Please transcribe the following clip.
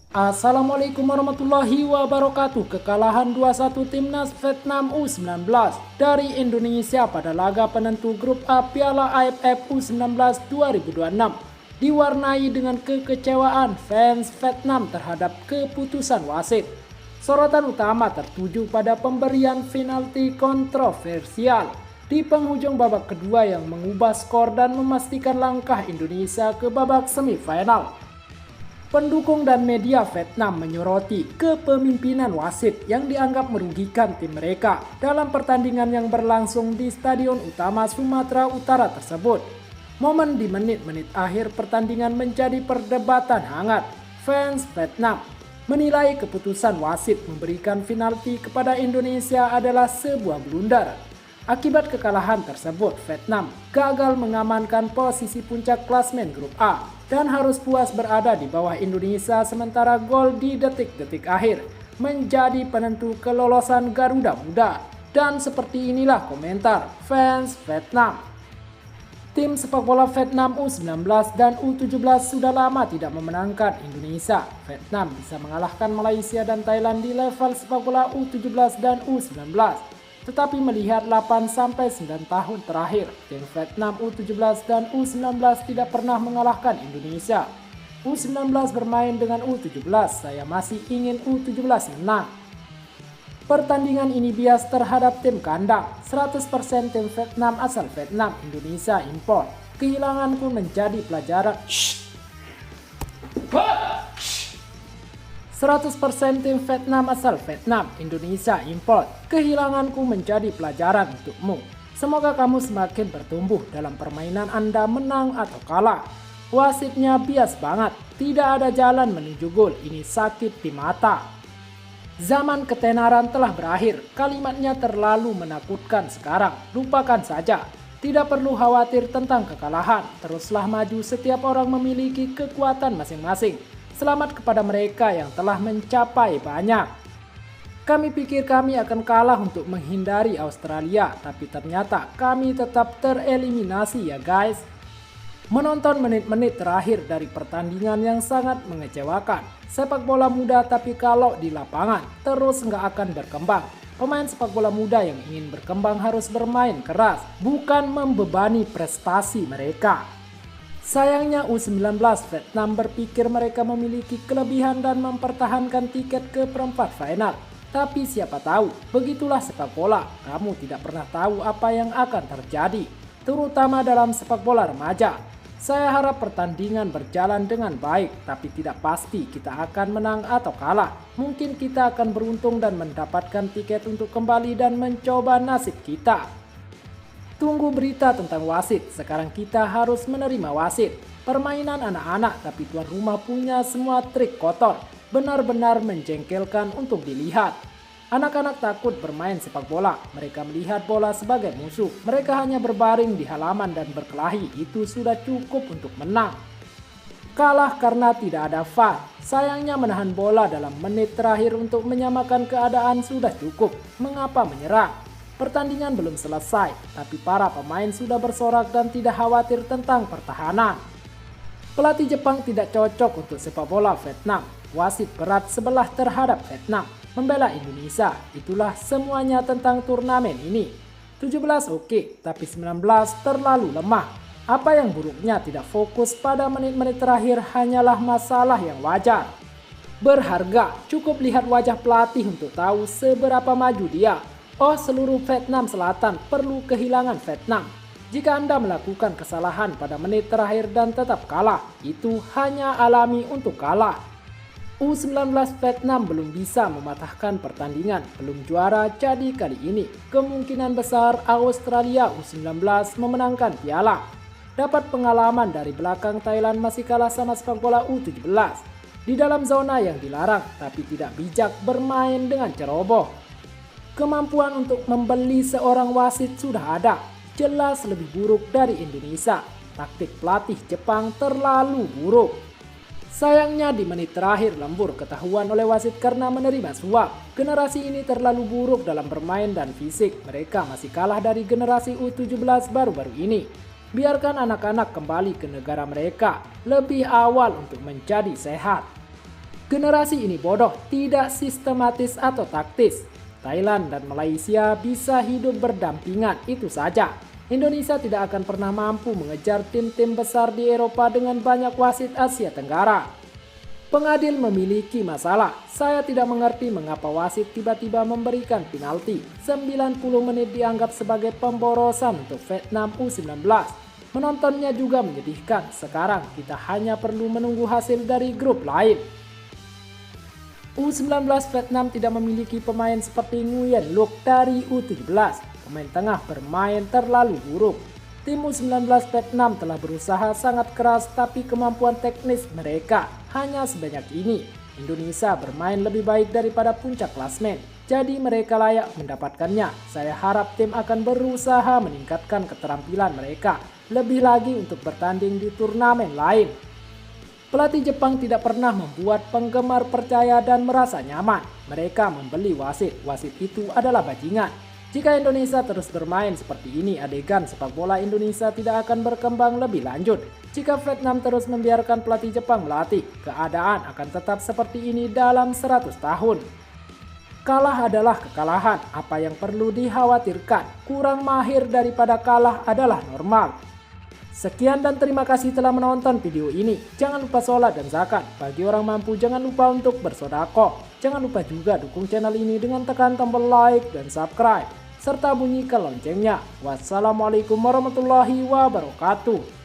Assalamualaikum warahmatullahi wabarakatuh. Kekalahan 2-1 timnas Vietnam U19 dari Indonesia pada laga penentu grup A Piala AFF U19 2026 diwarnai dengan kekecewaan fans Vietnam terhadap keputusan wasit. Sorotan utama tertuju pada pemberian penalti kontroversial di penghujung babak kedua yang mengubah skor dan memastikan langkah Indonesia ke babak semifinal. Pendukung dan media Vietnam menyoroti kepemimpinan wasit yang dianggap merugikan tim mereka dalam pertandingan yang berlangsung di Stadion Utama Sumatera Utara tersebut. Momen di menit-menit akhir pertandingan menjadi perdebatan hangat. Fans Vietnam menilai keputusan wasit memberikan penalti kepada Indonesia adalah sebuah blunder. Akibat kekalahan tersebut, Vietnam gagal mengamankan posisi puncak klasmen grup A dan harus puas berada di bawah Indonesia, sementara gol di detik-detik akhir menjadi penentu kelolosan Garuda Muda. Dan seperti inilah komentar fans Vietnam. Tim sepak bola Vietnam U19 dan U17 sudah lama tidak memenangkan Indonesia. Vietnam bisa mengalahkan Malaysia dan Thailand di level sepak bola U17 dan U19. Tetapi melihat 8-9 tahun terakhir, tim Vietnam U17 dan U19 tidak pernah mengalahkan Indonesia. U19 bermain dengan U17, saya masih ingin U17 menang. Pertandingan ini bias terhadap tim kandang, 100% tim Vietnam asal Vietnam, Indonesia impor. Kehilanganku menjadi pelajaran. 100% tim Vietnam asal Vietnam, Indonesia import. Kehilanganku menjadi pelajaran untukmu. Semoga kamu semakin bertumbuh dalam permainan Anda, menang atau kalah. Wasitnya bias banget, tidak ada jalan menuju gol, ini sakit di mata. Zaman ketenaran telah berakhir, kalimatnya terlalu menakutkan sekarang, lupakan saja. Tidak perlu khawatir tentang kekalahan, teruslah maju, setiap orang memiliki kekuatan masing-masing. Selamat kepada mereka yang telah mencapai banyak. Kami pikir kami akan kalah untuk menghindari Australia, tapi ternyata kami tetap tereliminasi ya guys. Menonton menit-menit terakhir dari pertandingan yang sangat mengecewakan. Sepak bola muda tapi kalau di lapangan terus nggak akan berkembang. Pemain sepak bola muda yang ingin berkembang harus bermain keras, bukan membebani prestasi mereka. Sayangnya U19 Vietnam berpikir mereka memiliki kelebihan dan mempertahankan tiket ke perempat final. Tapi siapa tahu, begitulah sepak bola, kamu tidak pernah tahu apa yang akan terjadi, terutama dalam sepak bola remaja. Saya harap pertandingan berjalan dengan baik, tapi tidak pasti kita akan menang atau kalah. Mungkin kita akan beruntung dan mendapatkan tiket untuk kembali dan mencoba nasib kita. Tunggu berita tentang wasit, sekarang kita harus menerima wasit. Permainan anak-anak tapi tuan rumah punya semua trik kotor, benar-benar menjengkelkan untuk dilihat. Anak-anak takut bermain sepak bola, mereka melihat bola sebagai musuh. Mereka hanya berbaring di halaman dan berkelahi, itu sudah cukup untuk menang. Kalah karena tidak ada VAR, sayangnya menahan bola dalam menit terakhir untuk menyamakan keadaan sudah cukup. Mengapa menyerang? Pertandingan belum selesai, tapi para pemain sudah bersorak dan tidak khawatir tentang pertahanan. Pelatih Jepang tidak cocok untuk sepak bola Vietnam. Wasit berat sebelah terhadap Vietnam. Membela Indonesia, itulah semuanya tentang turnamen ini. 17 oke, tapi 19 terlalu lemah. Apa yang buruknya tidak fokus pada menit-menit terakhir hanyalah masalah yang wajar. Berharga, cukup lihat wajah pelatih untuk tahu seberapa maju dia. Oh, seluruh Vietnam Selatan perlu kehilangan Vietnam. Jika Anda melakukan kesalahan pada menit terakhir dan tetap kalah, itu hanya alami untuk kalah. U19 Vietnam belum bisa mematahkan pertandingan, belum juara, jadi kali ini kemungkinan besar Australia U19 memenangkan piala. Dapat pengalaman dari belakang, Thailand masih kalah sama sepak bola U17. Di dalam zona yang dilarang, tapi tidak bijak bermain dengan ceroboh. Kemampuan untuk membeli seorang wasit sudah ada, jelas lebih buruk dari Indonesia. Taktik pelatih Jepang terlalu buruk. Sayangnya di menit terakhir lembur ketahuan oleh wasit karena menerima suap. Generasi ini terlalu buruk dalam bermain dan fisik, mereka masih kalah dari generasi U17 baru-baru ini. Biarkan anak-anak kembali ke negara mereka lebih awal untuk menjadi sehat. Generasi ini bodoh, tidak sistematis atau taktis. Thailand dan Malaysia bisa hidup berdampingan, itu saja. Indonesia tidak akan pernah mampu mengejar tim-tim besar di Eropa dengan banyak wasit Asia Tenggara. Pengadil memiliki masalah. Saya tidak mengerti mengapa wasit tiba-tiba memberikan penalti. 90 menit dianggap sebagai pemborosan untuk Vietnam U19. Menontonnya juga menyedihkan. Sekarang kita hanya perlu menunggu hasil dari grup lain. U19 Vietnam tidak memiliki pemain seperti Nguyen Look dari U17. Pemain tengah bermain terlalu buruk. Tim U19 Vietnam telah berusaha sangat keras tapi kemampuan teknis mereka hanya sebanyak ini. Indonesia bermain lebih baik daripada puncak klasmen, jadi mereka layak mendapatkannya. Saya harap tim akan berusaha meningkatkan keterampilan mereka lebih lagi untuk bertanding di turnamen lain. Pelatih Jepang tidak pernah membuat penggemar percaya dan merasa nyaman. Mereka membeli wasit. Wasit itu adalah bajingan. Jika Indonesia terus bermain seperti ini, adegan sepak bola Indonesia tidak akan berkembang lebih lanjut. Jika Vietnam terus membiarkan pelatih Jepang melatih, keadaan akan tetap seperti ini dalam 100 tahun. Kalah adalah kekalahan. Apa yang perlu dikhawatirkan? Kurang mahir daripada kalah adalah normal. Sekian dan terima kasih telah menonton video ini. Jangan lupa sholat dan zakat. Bagi orang mampu jangan lupa untuk bersedekah. Jangan lupa juga dukung channel ini dengan tekan tombol like dan subscribe. Serta bunyikan loncengnya. Wassalamualaikum warahmatullahi wabarakatuh.